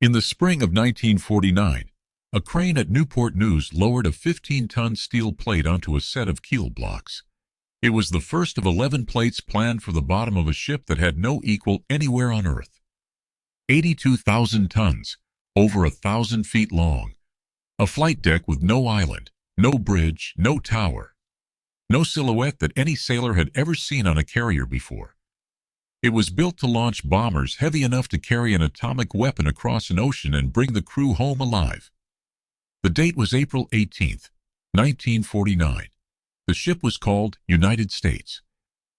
In the spring of 1949, a crane at Newport News lowered a 15-ton steel plate onto a set of keel blocks. It was the first of 11 plates planned for the bottom of a ship that had no equal anywhere on Earth. 82,000 tons, over 1,000 feet long. A flight deck with no island, no bridge, no tower. No silhouette that any sailor had ever seen on a carrier before. It was built to launch bombers heavy enough to carry an atomic weapon across an ocean and bring the crew home alive. The date was April 18, 1949. The ship was called United States.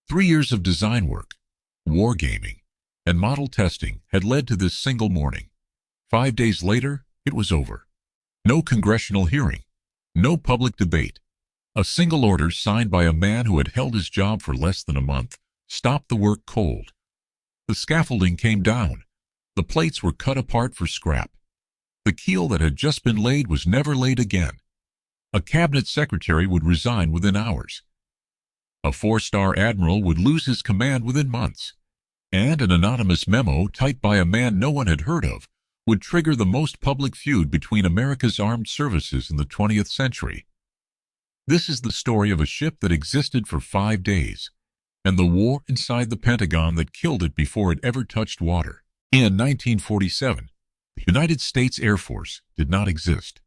3 years of design work, wargaming, and model testing had led to this single morning. 5 days later, it was over. No congressional hearing, no public debate. A single order signed by a man who had held his job for less than a month stopped the work cold. The scaffolding came down. The plates were cut apart for scrap. The keel that had just been laid was never laid again. A cabinet secretary would resign within hours. A 4-star admiral would lose his command within months. And an anonymous memo typed by a man no one had heard of would trigger the most public feud between America's armed services in the 20th century. This is the story of a ship that existed for 5 days, and the war inside the Pentagon that killed it before it ever touched water. In 1947, the United States Air Force did not exist.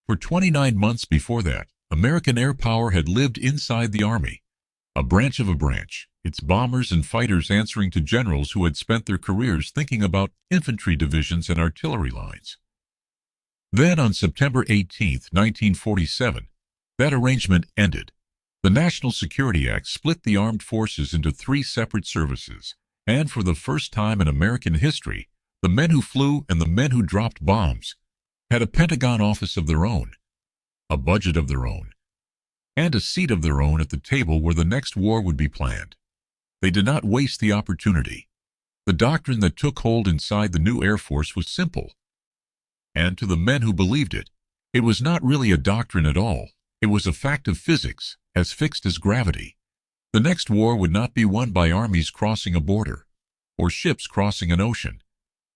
For 29 months before that, American air power had lived inside the Army, a branch of a branch, its bombers and fighters answering to generals who had spent their careers thinking about infantry divisions and artillery lines. Then on September 18, 1947, that arrangement ended. The National Security Act split the armed forces into 3 separate services, and for the first time in American history, the men who flew and the men who dropped bombs had a Pentagon office of their own, a budget of their own, and a seat of their own at the table where the next war would be planned. They did not waste the opportunity. The doctrine that took hold inside the new Air Force was simple. And to the men who believed it, it was not really a doctrine at all. It was a fact of physics, as fixed as gravity. The next war would not be won by armies crossing a border, or ships crossing an ocean.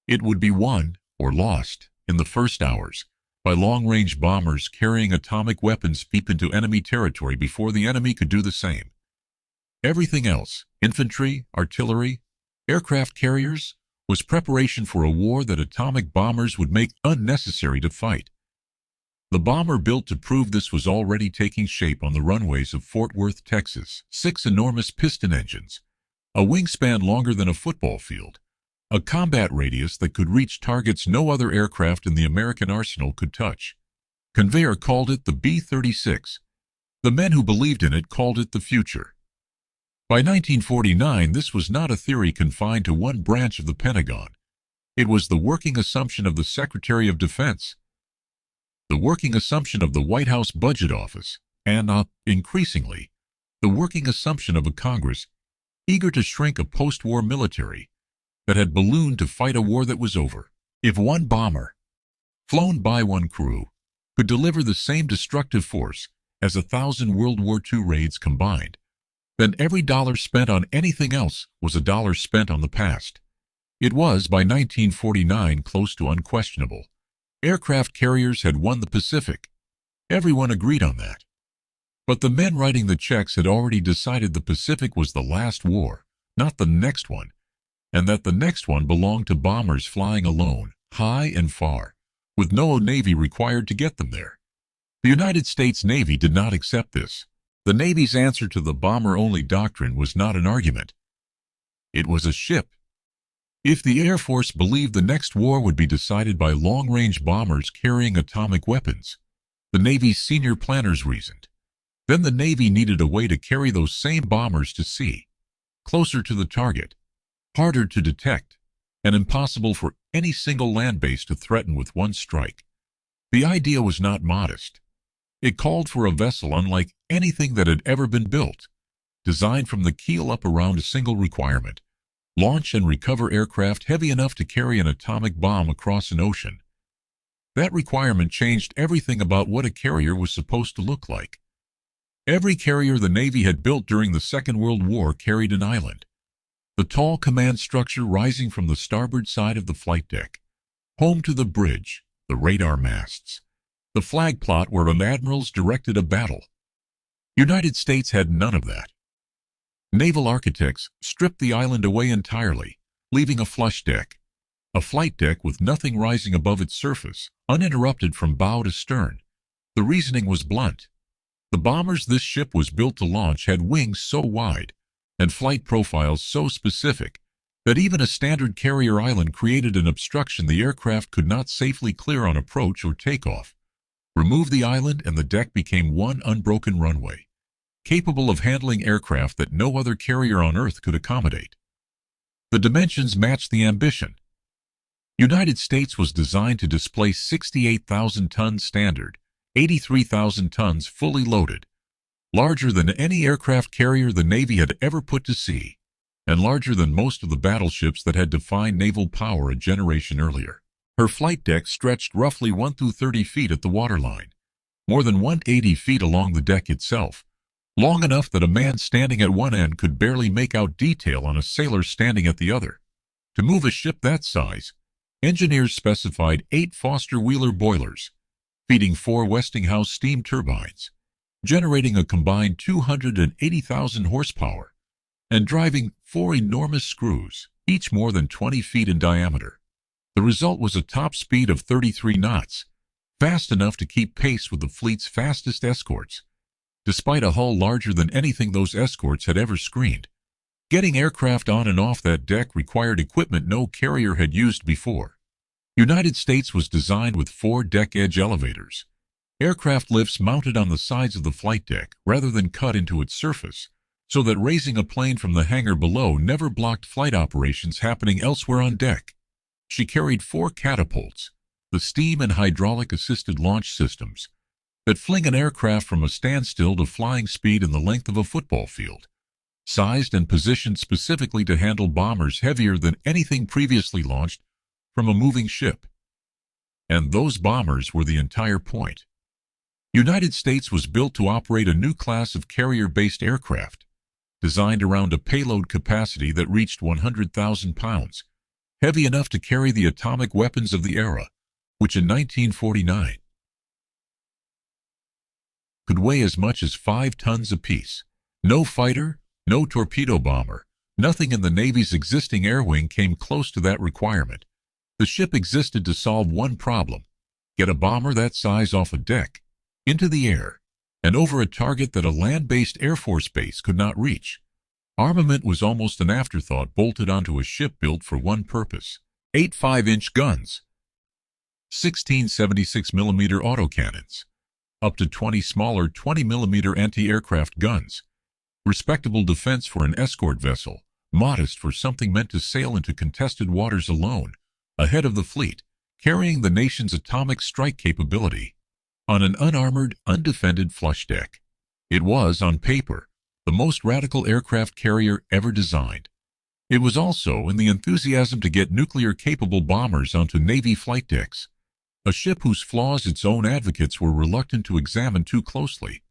It would be won, or lost, in the first hours, by long-range bombers carrying atomic weapons deep into enemy territory before the enemy could do the same. Everything else, infantry, artillery, aircraft carriers, was preparation for a war that atomic bombers would make unnecessary to fight. The bomber built to prove this was already taking shape on the runways of Fort Worth, Texas. 6 enormous piston engines, a wingspan longer than a football field, a combat radius that could reach targets no other aircraft in the American arsenal could touch. Conveyor called it the B-36. The men who believed in it called it the future. By 1949, this was not a theory confined to one branch of the Pentagon. It was the working assumption of the Secretary of Defense, the working assumption of the White House Budget Office, and, increasingly, the working assumption of a Congress eager to shrink a post-war military that had ballooned to fight a war that was over. If one bomber, flown by one crew, could deliver the same destructive force as 1,000 World War II raids combined, then every dollar spent on anything else was a dollar spent on the past. It was, by 1949, close to unquestionable. Aircraft carriers had won the Pacific. Everyone agreed on that. But the men writing the checks had already decided the Pacific was the last war, not the next one, and that the next one belonged to bombers flying alone, high and far, with no Navy required to get them there. The United States Navy did not accept this. The Navy's answer to the bomber-only doctrine was not an argument. It was a ship. If the Air Force believed the next war would be decided by long-range bombers carrying atomic weapons, the Navy's senior planners reasoned, then the Navy needed a way to carry those same bombers to sea, closer to the target, harder to detect, and impossible for any single land base to threaten with one strike. The idea was not modest. It called for a vessel unlike anything that had ever been built, designed from the keel up around a single requirement: launch and recover aircraft heavy enough to carry an atomic bomb across an ocean. That requirement changed everything about what a carrier was supposed to look like. Every carrier the Navy had built during the Second World War carried an island, the tall command structure rising from the starboard side of the flight deck, Home to the bridge, the radar masts, the flag plot where admirals directed a battle. United States had none of that. Naval architects stripped the island away entirely, leaving a flush deck, a flight deck with nothing rising above its surface, uninterrupted from bow to stern. The reasoning was blunt. The bombers this ship was built to launch had wings so wide and flight profiles so specific that even a standard carrier island created an obstruction the aircraft could not safely clear on approach or takeoff. Remove the island and the deck became one unbroken runway, capable of handling aircraft that no other carrier on Earth could accommodate. The dimensions matched the ambition. United States was designed to displace 68,000 tons standard, 83,000 tons fully loaded, larger than any aircraft carrier the Navy had ever put to sea, and larger than most of the battleships that had defined naval power a generation earlier. Her flight deck stretched roughly 1 through 30 feet at the waterline, more than 180 feet along the deck itself, long enough that a man standing at one end could barely make out detail on a sailor standing at the other. To move a ship that size, engineers specified 8 Foster Wheeler boilers, feeding 4 Westinghouse steam turbines, generating a combined 280,000 horsepower, and driving 4 enormous screws, each more than 20 feet in diameter. The result was a top speed of 33 knots, fast enough to keep pace with the fleet's fastest escorts, despite a hull larger than anything those escorts had ever screened. Getting aircraft on and off that deck required equipment no carrier had used before. United States was designed with 4 deck edge elevators, aircraft lifts mounted on the sides of the flight deck rather than cut into its surface, so that raising a plane from the hangar below never blocked flight operations happening elsewhere on deck. She carried 4 catapults, the steam and hydraulic-assisted launch systems, that fling an aircraft from a standstill to flying speed in the length of a football field, sized and positioned specifically to handle bombers heavier than anything previously launched from a moving ship. And those bombers were the entire point. United States was built to operate a new class of carrier-based aircraft, designed around a payload capacity that reached 100,000 pounds, heavy enough to carry the atomic weapons of the era, which in 1949 could weigh as much as 5 tons apiece. No fighter, no torpedo bomber, nothing in the Navy's existing air wing came close to that requirement. The ship existed to solve one problem: get a bomber that size off a deck, into the air, and over a target that a land-based Air Force base could not reach. Armament was almost an afterthought bolted onto a ship built for one purpose: 8 5-inch guns, 16 76mm autocannons, up to 20 smaller 20mm anti-aircraft guns. Respectable defense for an escort vessel, modest for something meant to sail into contested waters alone, ahead of the fleet, carrying the nation's atomic strike capability, on an unarmored, undefended flush deck. It was, on paper, the most radical aircraft carrier ever designed. It was also in the enthusiasm to get nuclear-capable bombers onto Navy flight decks, a ship whose flaws its own advocates were reluctant to examine too closely,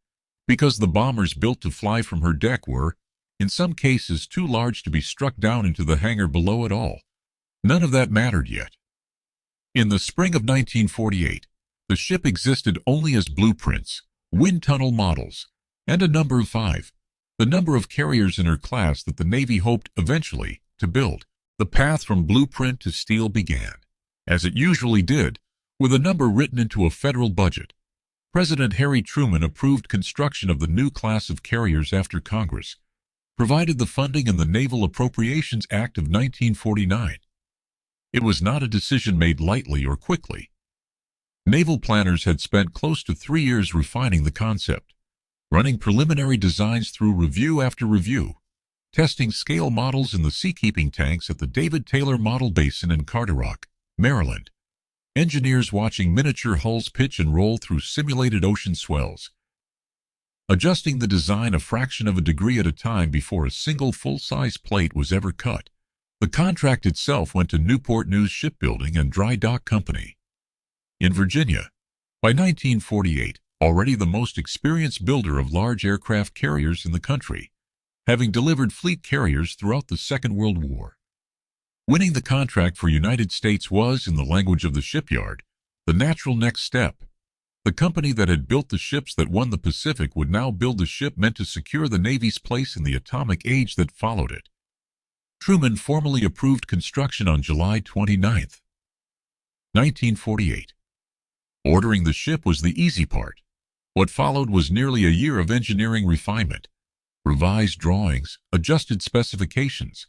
because the bombers built to fly from her deck were, in some cases, too large to be struck down into the hangar below at all. None of that mattered yet. In the spring of 1948, the ship existed only as blueprints, wind tunnel models, and a number of 5, the number of carriers in her class that the Navy hoped eventually to build. The path from blueprint to steel began, as it usually did, with a number written into a federal budget. President Harry Truman approved construction of the new class of carriers after Congress provided the funding in the Naval Appropriations Act of 1949. It was not a decision made lightly or quickly. Naval planners had spent close to 3 years refining the concept, running preliminary designs through review after review, testing scale models in the seakeeping tanks at the David Taylor Model Basin in Carderock, Maryland, engineers watching miniature hulls pitch and roll through simulated ocean swells, adjusting the design a fraction of a degree at a time before a single full-size plate was ever cut. The contract itself went to Newport News Shipbuilding and Dry Dock Company in Virginia. By 1948, already the most experienced builder of large aircraft carriers in the country, having delivered fleet carriers throughout the Second World War. Winning the contract for United States was, in the language of the shipyard, the natural next step. The company that had built the ships that won the Pacific would now build the ship meant to secure the Navy's place in the atomic age that followed it. Truman formally approved construction on July 29, 1948. Ordering the ship was the easy part. What followed was nearly a year of engineering refinement, revised drawings, adjusted specifications.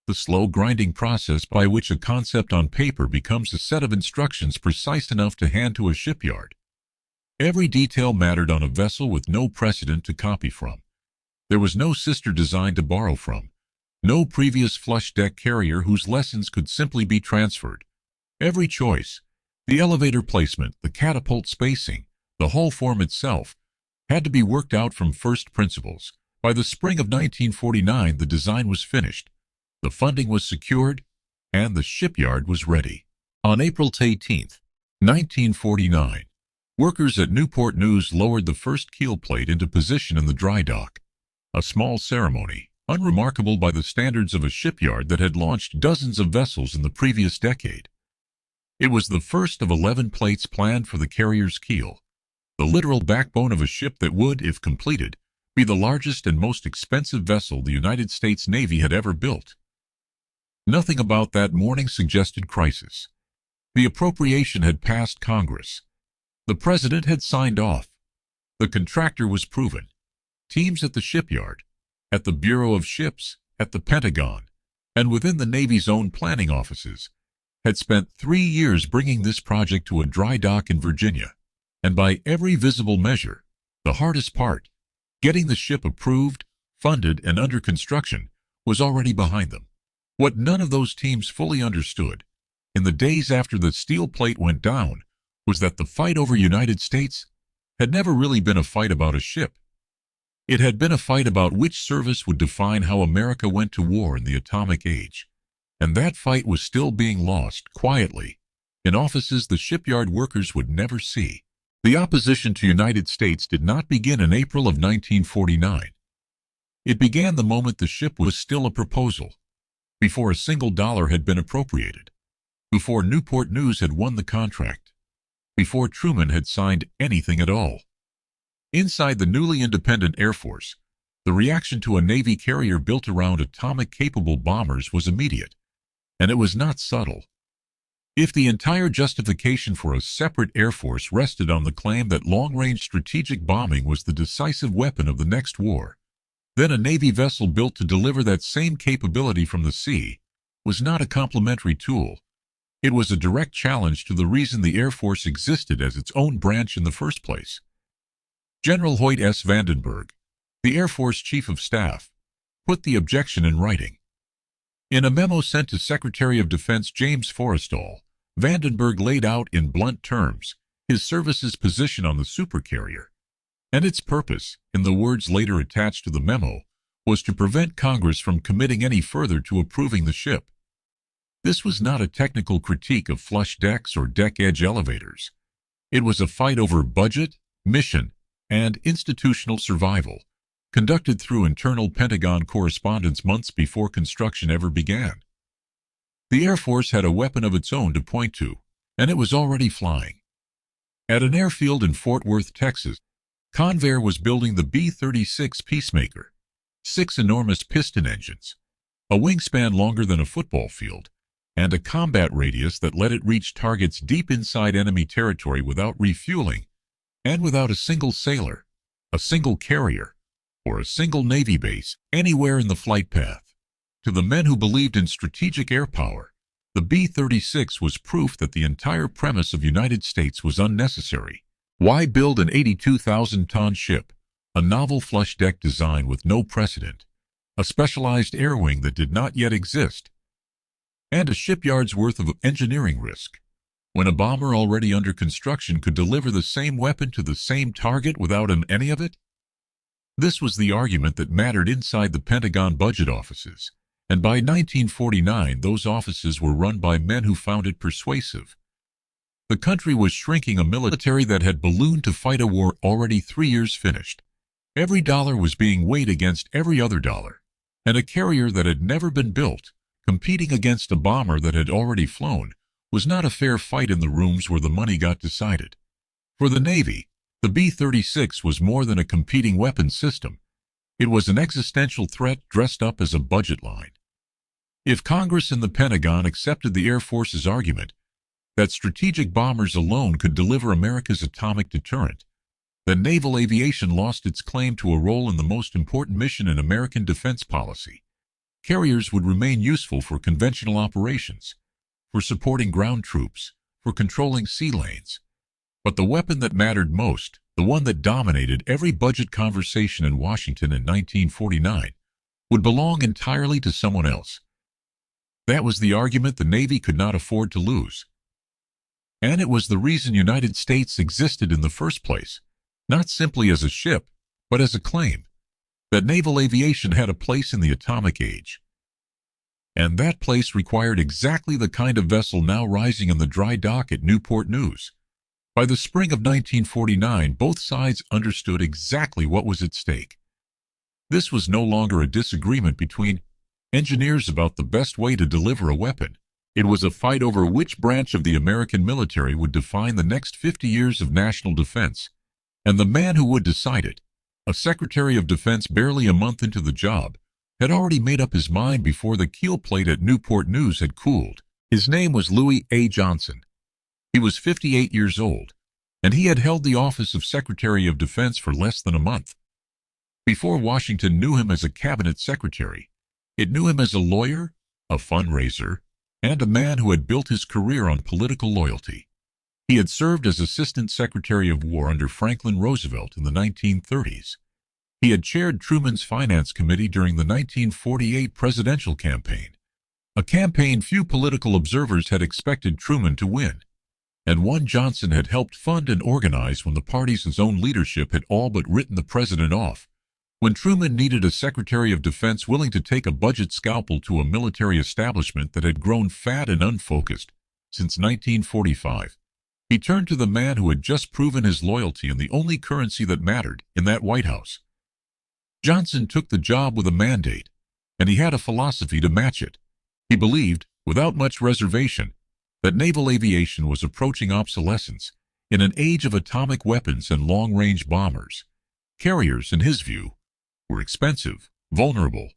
The slow grinding process by which a concept on paper becomes a set of instructions precise enough to hand to a shipyard. Every detail mattered on a vessel with no precedent to copy from. There was no sister design to borrow from, no previous flush deck carrier whose lessons could simply be transferred. Every choice, the elevator placement, the catapult spacing, the hull form itself, had to be worked out from first principles. By the spring of 1949, the design was finished. The funding was secured, and the shipyard was ready. On April 18, 1949, workers at Newport News lowered the first keel plate into position in the dry dock. A small ceremony, unremarkable by the standards of a shipyard that had launched dozens of vessels in the previous decade. It was the first of 11 plates planned for the carrier's keel, the literal backbone of a ship that would, if completed, be the largest and most expensive vessel the United States Navy had ever built. Nothing about that morning suggested crisis. The appropriation had passed Congress. The president had signed off. The contractor was proven. Teams at the shipyard, at the Bureau of Ships, at the Pentagon, and within the Navy's own planning offices, had spent 3 years bringing this project to a dry dock in Virginia. And by every visible measure, the hardest part, getting the ship approved, funded, and under construction, was already behind them. What none of those teams fully understood, in the days after the steel plate went down, was that the fight over United States had never really been a fight about a ship. It had been a fight about which service would define how America went to war in the atomic age. And that fight was still being lost, quietly, in offices the shipyard workers would never see. The opposition to United States did not begin in April of 1949. It began the moment the ship was still a proposal, before a single dollar had been appropriated, before Newport News had won the contract, before Truman had signed anything at all. Inside the newly independent Air Force, the reaction to a Navy carrier built around atomic-capable bombers was immediate, and it was not subtle. If the entire justification for a separate Air Force rested on the claim that long-range strategic bombing was the decisive weapon of the next war, then a Navy vessel built to deliver that same capability from the sea was not a complementary tool. It was a direct challenge to the reason the Air Force existed as its own branch in the first place. General Hoyt S. Vandenberg, the Air Force Chief of Staff, put the objection in writing. In a memo sent to Secretary of Defense James Forrestal, Vandenberg laid out in blunt terms his service's position on the Supercarrier, and its purpose, in the words later attached to the memo, was to prevent Congress from committing any further to approving the ship. This was not a technical critique of flush decks or deck-edge elevators. It was a fight over budget, mission, and institutional survival, conducted through internal Pentagon correspondence months before construction ever began. The Air Force had a weapon of its own to point to, and it was already flying. At an airfield in Fort Worth, Texas, Convair was building the B-36 Peacemaker, 6 enormous piston engines, a wingspan longer than a football field, and a combat radius that let it reach targets deep inside enemy territory without refueling, and without a single sailor, a single carrier, or a single Navy base anywhere in the flight path. To the men who believed in strategic air power, the B-36 was proof that the entire premise of United States was unnecessary. Why build an 82,000-ton ship, a novel flush deck design with no precedent, a specialized air wing that did not yet exist, and a shipyard's worth of engineering risk, when a bomber already under construction could deliver the same weapon to the same target without any of it? This was the argument that mattered inside the Pentagon budget offices, and by 1949 those offices were run by men who found it persuasive. The country was shrinking, a military that had ballooned to fight a war already 3 years finished. Every dollar was being weighed against every other dollar, and a carrier that had never been built Competing against a bomber that had already flown was not a fair fight in the rooms where the money got decided. For the Navy, the B-36 was more than a competing weapons system. It was an existential threat dressed up as a budget line. If Congress and the Pentagon accepted the Air Force's argument that strategic bombers alone could deliver America's atomic deterrent, then naval aviation lost its claim to a role in the most important mission in American defense policy. Carriers would remain useful for conventional operations, for supporting ground troops, for controlling sea lanes. But the weapon that mattered most, the one that dominated every budget conversation in Washington in 1949, would belong entirely to someone else. That was the argument the Navy could not afford to lose. And it was the reason United States existed in the first place, not simply as a ship, but as a claim that naval aviation had a place in the atomic age. And that place required exactly the kind of vessel now rising in the dry dock at Newport News. By the spring of 1949, both sides understood exactly what was at stake. This was no longer a disagreement between engineers about the best way to deliver a weapon. It was a fight over which branch of the American military would define the next 50 years of national defense. And the man who would decide it, a Secretary of Defense barely a month into the job, had already made up his mind before the keel plate at Newport News had cooled. His name was Louis A. Johnson. He was 58 years old, and he had held the office of Secretary of Defense for less than a month. Before Washington knew him as a cabinet secretary, it knew him as a lawyer, a fundraiser, and a man who had built his career on political loyalty. He had served as Assistant Secretary of War under Franklin Roosevelt in the 1930s. He had chaired Truman's Finance Committee during the 1948 presidential campaign, a campaign few political observers had expected Truman to win, and one Johnson had helped fund and organize when the party's own leadership had all but written the president off. When Truman needed a Secretary of Defense willing to take a budget scalpel to a military establishment that had grown fat and unfocused since 1945, he turned to the man who had just proven his loyalty in the only currency that mattered in that White House. Johnson took the job with a mandate, and he had a philosophy to match it. He believed, without much reservation, that naval aviation was approaching obsolescence in an age of atomic weapons and long-range bombers. Carriers, in his view, were expensive, vulnerable,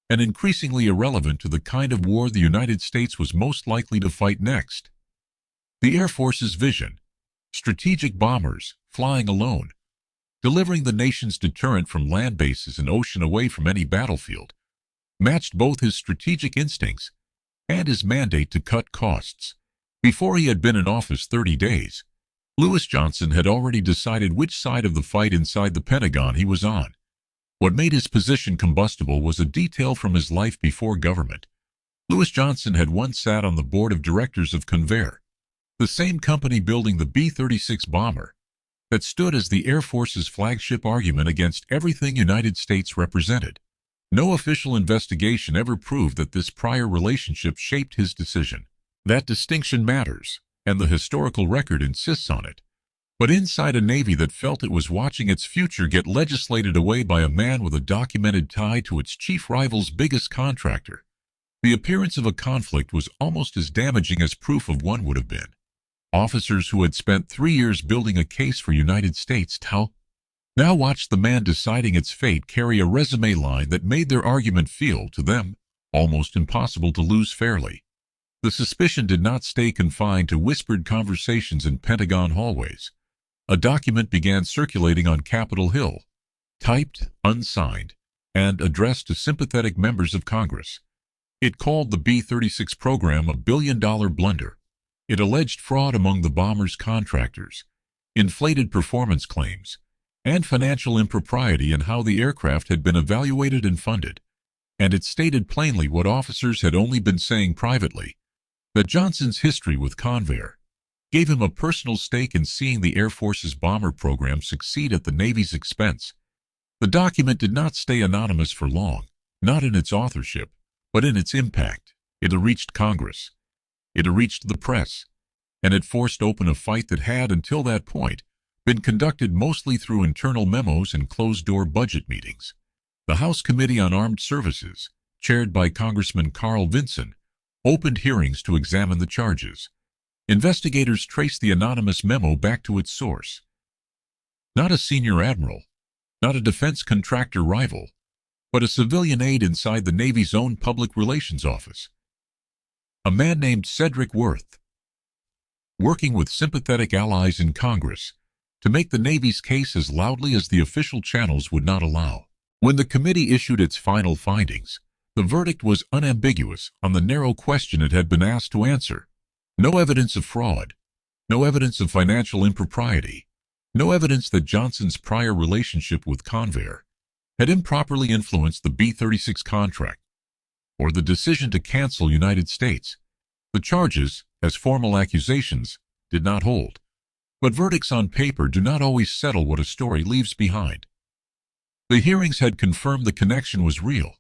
and increasingly irrelevant to the kind of war the United States was most likely to fight next. The Air Force's vision, strategic bombers, flying alone, delivering the nation's deterrent from land bases and ocean away from any battlefield, matched both his strategic instincts and his mandate to cut costs. Before he had been in office 30 days, Louis Johnson had already decided which side of the fight inside the Pentagon he was on. What made his position combustible was a detail from his life before government. Louis Johnson had once sat on the board of directors of Convair, the same company building the B-36 bomber that stood as the Air Force's flagship argument against everything United States represented. No official investigation ever proved that this prior relationship shaped his decision. That distinction matters, and the historical record insists on it. But inside a Navy that felt it was watching its future get legislated away by a man with a documented tie to its chief rival's biggest contractor, the appearance of a conflict was almost as damaging as proof of one would have been. Officers who had spent 3 years building a case for United States now watched the man deciding its fate carry a resume line that made their argument feel, to them, almost impossible to lose fairly. The suspicion did not stay confined to whispered conversations in Pentagon hallways. A document began circulating on Capitol Hill, typed, unsigned, and addressed to sympathetic members of Congress. It called the B-36 program a billion-dollar blunder. It alleged fraud among the bomber's contractors, inflated performance claims, and financial impropriety in how the aircraft had been evaluated and funded. And it stated plainly what officers had only been saying privately, that Johnson's history with Convair gave him a personal stake in seeing the Air Force's bomber program succeed at the Navy's expense. The document did not stay anonymous for long, not in its authorship, but in its impact. It had reached Congress. It had reached the press, and it forced open a fight that had, until that point, been conducted mostly through internal memos and closed-door budget meetings. The House Committee on Armed Services, chaired by Congressman Carl Vinson, opened hearings to examine the charges. Investigators traced the anonymous memo back to its source. Not a senior admiral, not a defense contractor rival, but a civilian aide inside the Navy's own public relations office. A man named Cedric Worth, working with sympathetic allies in Congress to make the Navy's case as loudly as the official channels would not allow. When the committee issued its final findings, the verdict was unambiguous on the narrow question it had been asked to answer. No evidence of fraud, no evidence of financial impropriety, no evidence that Johnson's prior relationship with Convair had improperly influenced the B-36 contract or the decision to cancel United States. The charges, as formal accusations, did not hold. But verdicts on paper do not always settle what a story leaves behind. The hearings had confirmed the connection was real.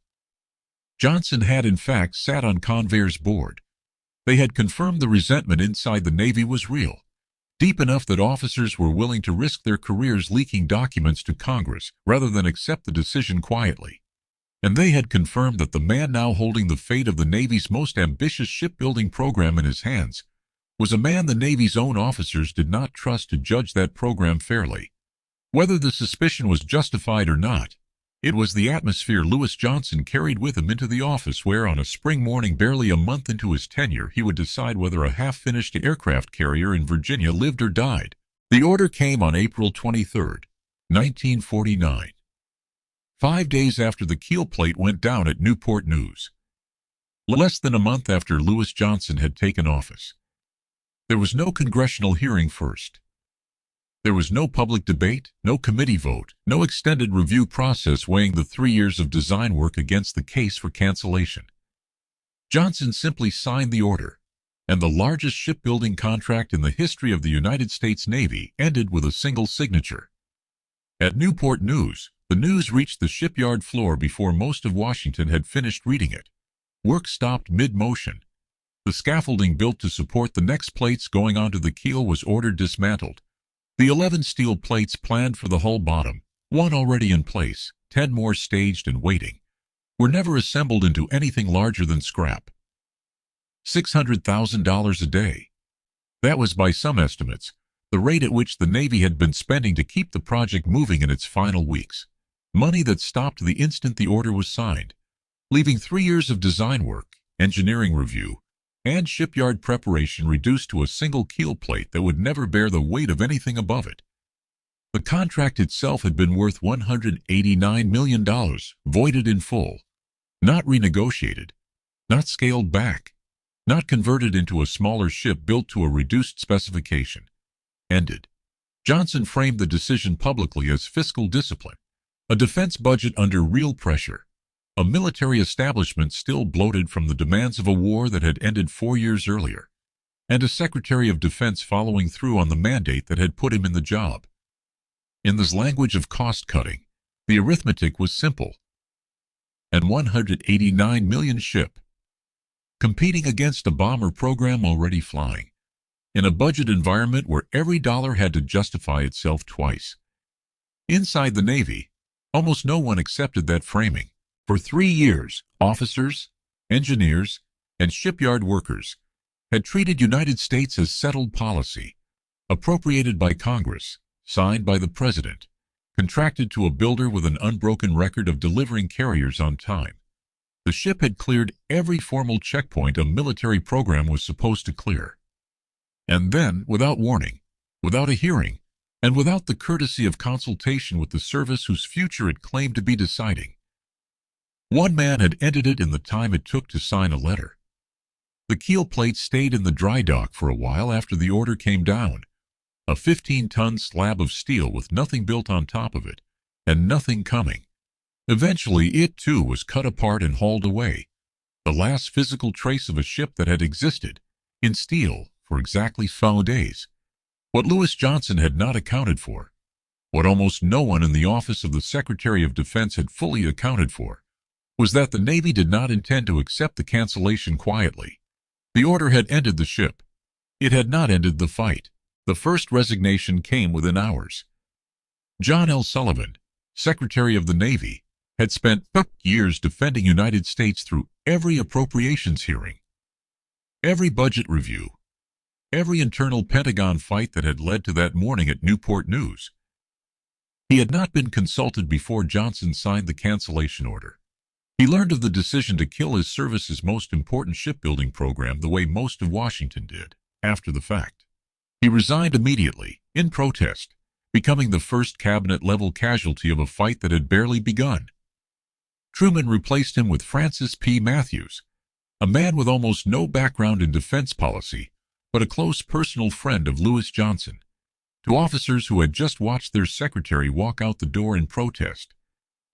Johnson had in fact sat on Convair's board. They had confirmed the resentment inside the Navy was real, deep enough that officers were willing to risk their careers leaking documents to Congress rather than accept the decision quietly. And they had confirmed that the man now holding the fate of the Navy's most ambitious shipbuilding program in his hands was a man the Navy's own officers did not trust to judge that program fairly. Whether the suspicion was justified or not, it was the atmosphere Louis Johnson carried with him into the office where, on a spring morning barely a month into his tenure, he would decide whether a half-finished aircraft carrier in Virginia lived or died. The order came on April 23, 1949. 5 days after the Keel plate went down at Newport News. Less than a month after Louis Johnson had taken office. There was no congressional hearing first. There was no public debate, no committee vote, no extended review process weighing the 3 years of design work against the case for cancellation. Johnson simply signed the order, and the largest shipbuilding contract in the history of the United States Navy ended with a single signature. At Newport News, the news reached the shipyard floor before most of Washington had finished reading it. Work stopped mid-motion. The scaffolding built to support the next plates going onto the keel was ordered dismantled. The 11 steel plates planned for the hull bottom, 1 already in place, 10 more staged and waiting, were never assembled into anything larger than scrap. $600,000 a day. That was, by some estimates, the rate at which the Navy had been spending to keep the project moving in its final weeks. Money that stopped the instant the order was signed, leaving 3 years of design work, engineering review, and shipyard preparation reduced to a single keel plate that would never bear the weight of anything above it. The contract itself had been worth $189 million, voided in full, not renegotiated, not scaled back, not converted into a smaller ship built to a reduced specification. Ended. Johnson framed the decision publicly as fiscal discipline, a defense budget under real pressure, a military establishment still bloated from the demands of a war that had ended 4 years earlier, and a Secretary of Defense following through on the mandate that had put him in the job. In this language of cost-cutting, the arithmetic was simple. An 189 million ship, competing against a bomber program already flying, in a budget environment where every dollar had to justify itself twice. Inside the Navy, almost no one accepted that framing. For 3 years, officers, engineers, and shipyard workers had treated United States as settled policy, appropriated by Congress, signed by the President, contracted to a builder with an unbroken record of delivering carriers on time. The ship had cleared every formal checkpoint a military program was supposed to clear. And then, without warning, without a hearing, and without the courtesy of consultation with the service whose future it claimed to be deciding, one man had ended it in the time it took to sign a letter. The keel plate stayed in the dry dock for a while after the order came down, a 15-ton slab of steel with nothing built on top of it, and nothing coming. Eventually, it too was cut apart and hauled away, the last physical trace of a ship that had existed, in steel, for exactly 5 days. What Louis Johnson had not accounted for, what almost no one in the office of the Secretary of Defense had fully accounted for, was that the Navy did not intend to accept the cancellation quietly. The order had ended the ship. It had not ended the fight. The first resignation came within hours. John L. Sullivan, Secretary of the Navy, had spent years defending United States through every appropriations hearing. Every budget review, every internal Pentagon fight that had led to that morning at Newport News. He had not been consulted before Johnson signed the cancellation order. He learned of the decision to kill his service's most important shipbuilding program the way most of Washington did, after the fact. He resigned immediately, in protest, becoming the first cabinet-level casualty of a fight that had barely begun. Truman replaced him with Francis P. Matthews, a man with almost no background in defense policy, but a close personal friend of Louis Johnson. To officers who had just watched their secretary walk out the door in protest,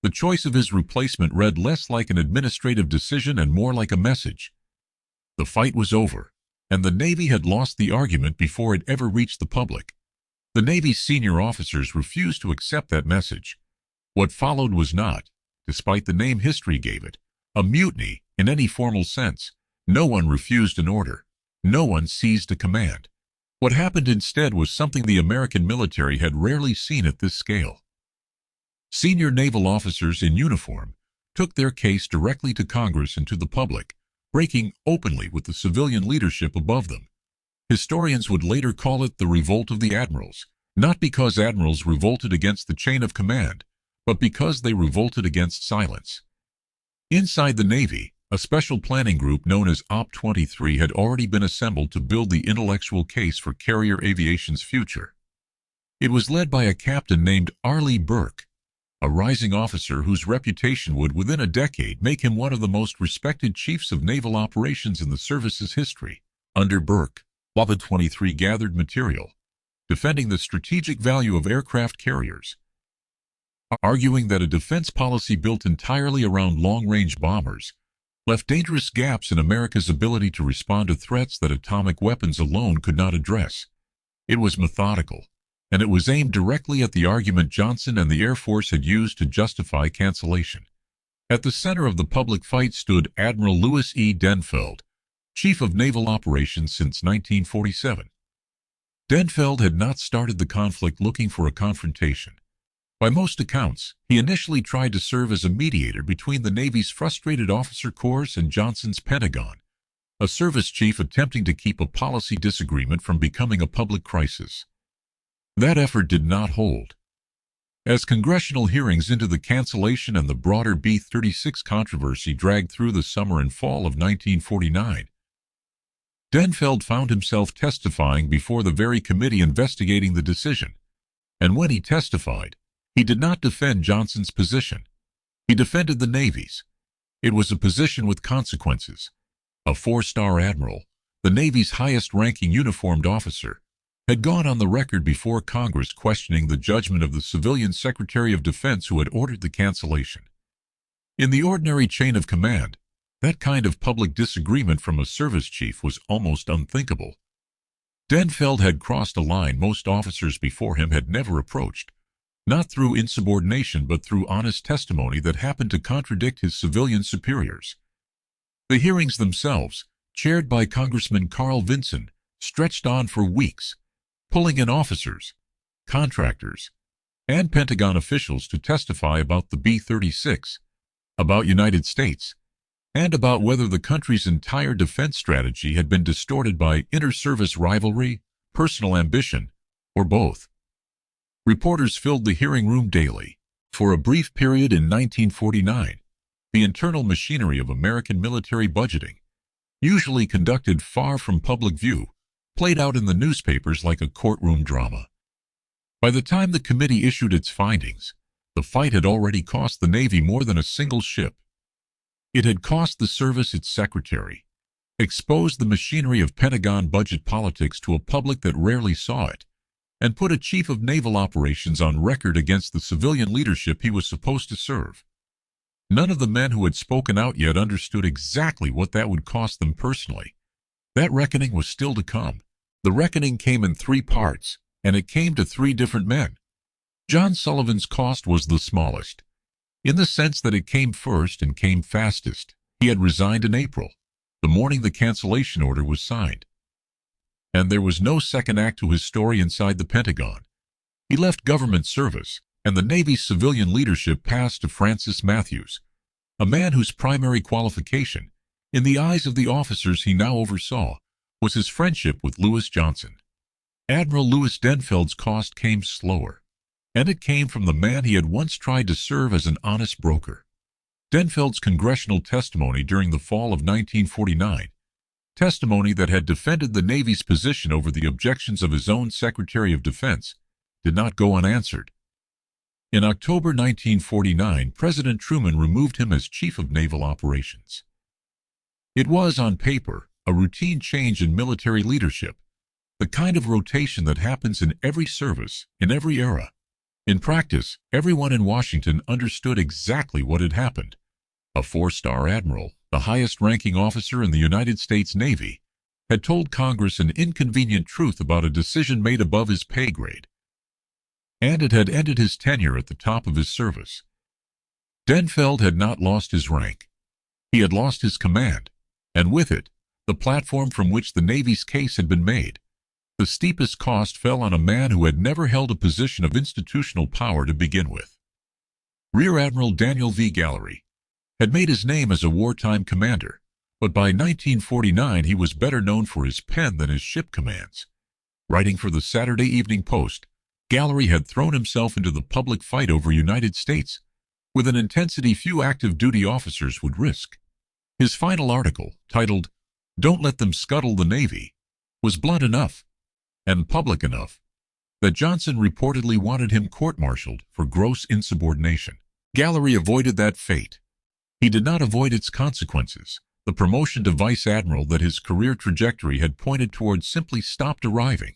the choice of his replacement read less like an administrative decision and more like a message. The fight was over, and the Navy had lost the argument before it ever reached the public. The Navy's senior officers refused to accept that message. What followed was not, despite the name history gave it, a mutiny in any formal sense. No one refused an order. No one seized a command. What happened instead was something the American military had rarely seen at this scale. Senior naval officers in uniform took their case directly to Congress and to the public, breaking openly with the civilian leadership above them. Historians would later call it the Revolt of the Admirals, not because admirals revolted against the chain of command, but because they revolted against silence. Inside the Navy, a special planning group known as Op 23 had already been assembled to build the intellectual case for carrier aviation's future. It was led by a captain named Arleigh Burke, a rising officer whose reputation would within a decade make him one of the most respected chiefs of naval operations in the service's history. Under Burke, Op 23 gathered material, defending the strategic value of aircraft carriers, arguing that a defense policy built entirely around long-range bombers left dangerous gaps in America's ability to respond to threats that atomic weapons alone could not address. It was methodical, and it was aimed directly at the argument Johnson and the Air Force had used to justify cancellation. At the center of the public fight stood Admiral Louis Denfeld, Chief of Naval Operations since 1947. Denfeld had not started the conflict looking for a confrontation. By most accounts, he initially tried to serve as a mediator between the Navy's frustrated officer corps and Johnson's Pentagon, a service chief attempting to keep a policy disagreement from becoming a public crisis. That effort did not hold. As congressional hearings into the cancellation and the broader B-36 controversy dragged through the summer and fall of 1949, Denfeld found himself testifying before the very committee investigating the decision. And when he testified, he did not defend Johnson's position. He defended the Navy's. It was a position with consequences. A four-star admiral, the Navy's highest-ranking uniformed officer, had gone on the record before Congress questioning the judgment of the civilian Secretary of Defense who had ordered the cancellation. In the ordinary chain of command, that kind of public disagreement from a service chief was almost unthinkable. Denfeld had crossed a line most officers before him had never approached, not through insubordination but through honest testimony that happened to contradict his civilian superiors. The hearings themselves, chaired by Congressman Carl Vinson, stretched on for weeks, pulling in officers, contractors, and Pentagon officials to testify about the B-36, about United States, and about whether the country's entire defense strategy had been distorted by inter-service rivalry, personal ambition, or both. Reporters filled the hearing room daily. For a brief period in 1949, the internal machinery of American military budgeting, usually conducted far from public view, played out in the newspapers like a courtroom drama. By the time the committee issued its findings, the fight had already cost the Navy more than a single ship. It had cost the service its secretary, exposed the machinery of Pentagon budget politics to a public that rarely saw it, and put a chief of naval operations on record against the civilian leadership he was supposed to serve. None of the men who had spoken out yet understood exactly what that would cost them personally. That reckoning was still to come. The reckoning came in three parts, and it came to three different men. John Sullivan's cost was the smallest, in the sense that it came first and came fastest. He had resigned in April, the morning the cancellation order was signed. And there was no second act to his story inside the Pentagon. He left government service, and the Navy's civilian leadership passed to Francis Matthews, a man whose primary qualification, In the eyes of the officers he now oversaw was his friendship with Louis Johnson. Admiral Louis Denfeld's cost came slower, and it came from the man he had once tried to serve as an honest broker. Denfeld's congressional testimony during the fall of 1949, testimony that had defended the Navy's position over the objections of his own Secretary of Defense, did not go unanswered. In October 1949, President Truman removed him as Chief of Naval Operations. It was, on paper, a routine change in military leadership, the kind of rotation that happens in every service, in every era. In practice, everyone in Washington understood exactly what had happened. A four-star admiral, the highest-ranking officer in the United States Navy, had told Congress an inconvenient truth about a decision made above his pay grade, and it had ended his tenure at the top of his service. Denfeld had not lost his rank. He had lost his command, and with it, the platform from which the Navy's case had been made. The steepest cost fell on a man who had never held a position of institutional power to begin with. Rear Admiral Daniel V. Gallery had made his name as a wartime commander, but by 1949 he was better known for his pen than his ship commands. Writing for the Saturday Evening Post, Gallery had thrown himself into the public fight over United States with an intensity few active duty officers would risk. His final article, titled, "Don't Let Them Scuttle the Navy," was blunt enough and public enough that Johnson reportedly wanted him court-martialed for gross insubordination. Gallery avoided that fate. He did not avoid its consequences. The promotion to vice admiral that his career trajectory had pointed toward simply stopped arriving.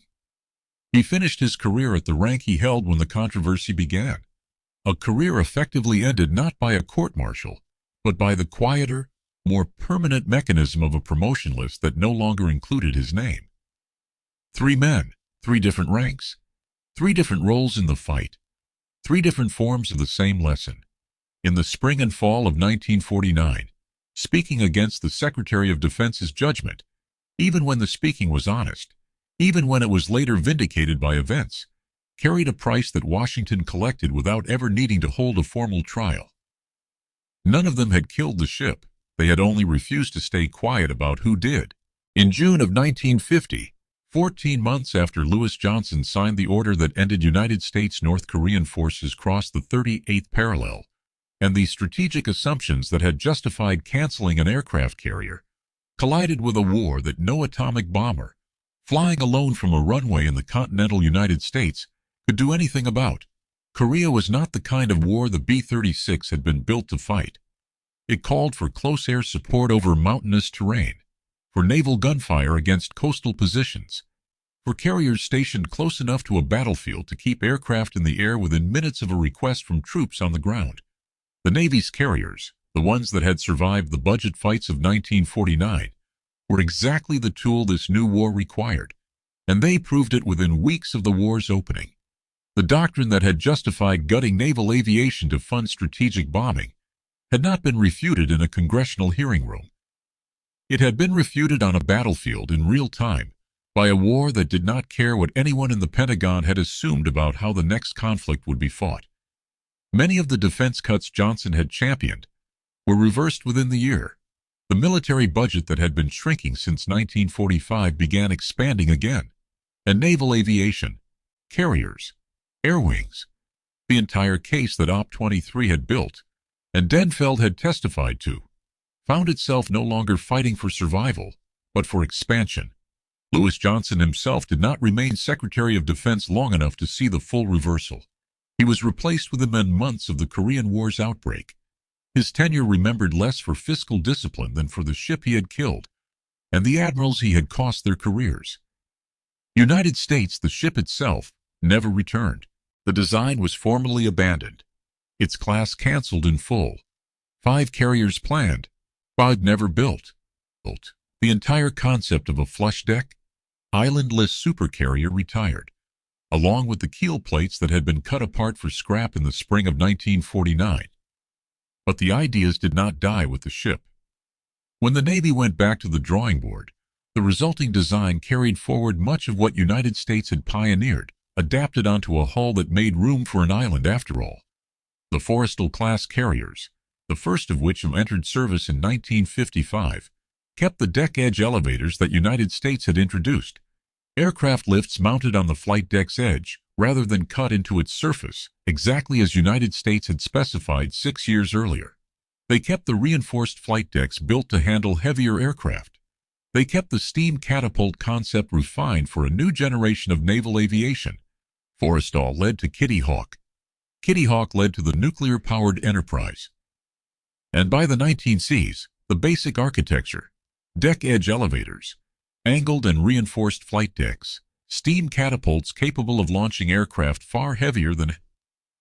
He finished his career at the rank he held when the controversy began, a career effectively ended not by a court-martial, but by the quieter, more permanent mechanism of a promotion list that no longer included his name. 3 men, 3 different ranks, 3 different roles in the fight, 3 different forms of the same lesson. In the spring and fall of 1949, speaking against the Secretary of Defense's judgment, even when the speaking was honest, even when it was later vindicated by events, carried a price that Washington collected without ever needing to hold a formal trial. None of them had killed the ship. They had only refused to stay quiet about who did. In June of 1950, 14 months after Louis Johnson signed the order that ended United States-North Korean forces cross the 38th parallel, and the strategic assumptions that had justified canceling an aircraft carrier collided with a war that no atomic bomber, flying alone from a runway in the continental United States, could do anything about. Korea was not the kind of war the B-36 had been built to fight. It called for close air support over mountainous terrain, for naval gunfire against coastal positions, for carriers stationed close enough to a battlefield to keep aircraft in the air within minutes of a request from troops on the ground. The Navy's carriers, the ones that had survived the budget fights of 1949, were exactly the tool this new war required, and they proved it within weeks of the war's opening. The doctrine that had justified gutting naval aviation to fund strategic bombing had not been refuted in a congressional hearing room. It had been refuted on a battlefield in real time by a war that did not care what anyone in the Pentagon had assumed about how the next conflict would be fought. Many of the defense cuts Johnson had championed were reversed within the year. The military budget that had been shrinking since 1945 began expanding again, and naval aviation, carriers, air wings, the entire case that Op 23 had built and Denfeld had testified to, found itself no longer fighting for survival, but for expansion. Louis Johnson himself did not remain Secretary of Defense long enough to see the full reversal. He was replaced within months of the Korean War's outbreak. His tenure remembered less for fiscal discipline than for the ship he had killed, and the admirals he had cost their careers. United States, the ship itself, never returned. The design was formally abandoned. Its class canceled in full. 5 carriers planned, 5 never built. The entire concept of a flush deck, islandless supercarrier retired, along with the keel plates that had been cut apart for scrap in the spring of 1949. But the ideas did not die with the ship. When the Navy went back to the drawing board, the resulting design carried forward much of what United States had pioneered, adapted onto a hull that made room for an island after all. The Forrestal-class carriers, the first of which entered service in 1955, kept the deck edge elevators that United States had introduced, aircraft lifts mounted on the flight deck's edge rather than cut into its surface, exactly as United States had specified 6 years earlier. They kept the reinforced flight decks built to handle heavier aircraft. They kept the steam catapult concept refined for a new generation of naval aviation. Forrestal led to Kitty Hawk. Kitty Hawk led to the nuclear-powered Enterprise. And by the 1960s, the basic architecture, deck edge elevators, angled and reinforced flight decks, steam catapults capable of launching aircraft far heavier than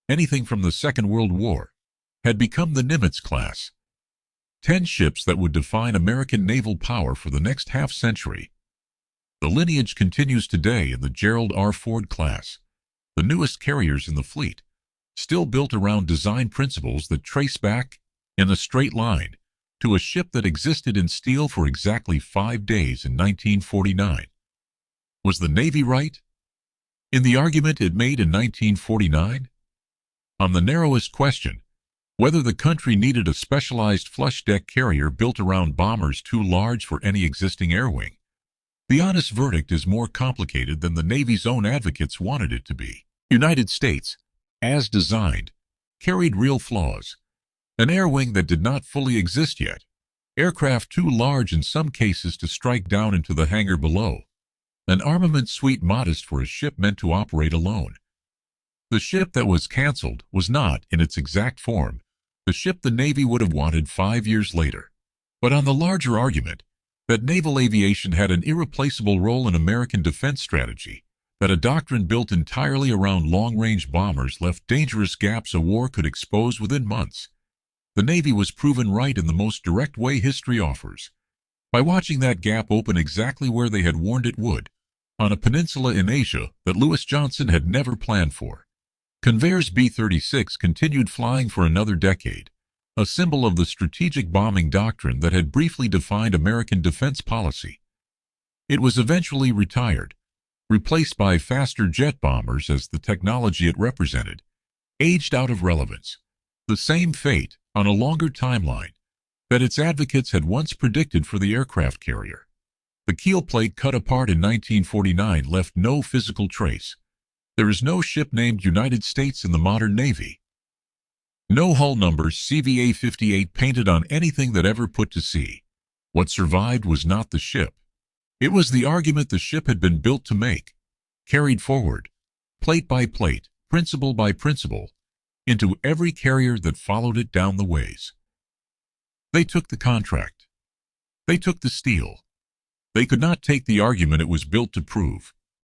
anything from the Second World War, had become the Nimitz class. 10 ships that would define American naval power for the next half-century. The lineage continues today in the Gerald R. Ford class, the newest carriers in the fleet, still built around design principles that trace back, in a straight line, to a ship that existed in steel for exactly 5 days in 1949. Was the Navy right in the argument it made in 1949? On the narrowest question, whether the country needed a specialized flush-deck carrier built around bombers too large for any existing air wing, the honest verdict is more complicated than the Navy's own advocates wanted it to be. United States, as designed, carried real flaws. An air wing that did not fully exist yet, aircraft too large in some cases to strike down into the hangar below, an armament suite modest for a ship meant to operate alone. The ship that was canceled was not, in its exact form, the ship the Navy would have wanted 5 years later. But on the larger argument that naval aviation had an irreplaceable role in American defense strategy, that a doctrine built entirely around long-range bombers left dangerous gaps a war could expose within months, the Navy was proven right in the most direct way history offers, by watching that gap open exactly where they had warned it would, on a peninsula in Asia that Lewis Johnson had never planned for. Convair's B-36 continued flying for another decade, a symbol of the strategic bombing doctrine that had briefly defined American defense policy. It was eventually retired, replaced by faster jet bombers as the technology it represented aged out of relevance. The same fate, on a longer timeline, that its advocates had once predicted for the aircraft carrier. The keel plate cut apart in 1949 left no physical trace. There is no ship named United States in the modern Navy. No hull number CVA-58 painted on anything that ever put to sea. What survived was not the ship. It was the argument the ship had been built to make, carried forward, plate by plate, principle by principle, into every carrier that followed it down the ways. They took the contract. They took the steel. They could not take the argument it was built to prove.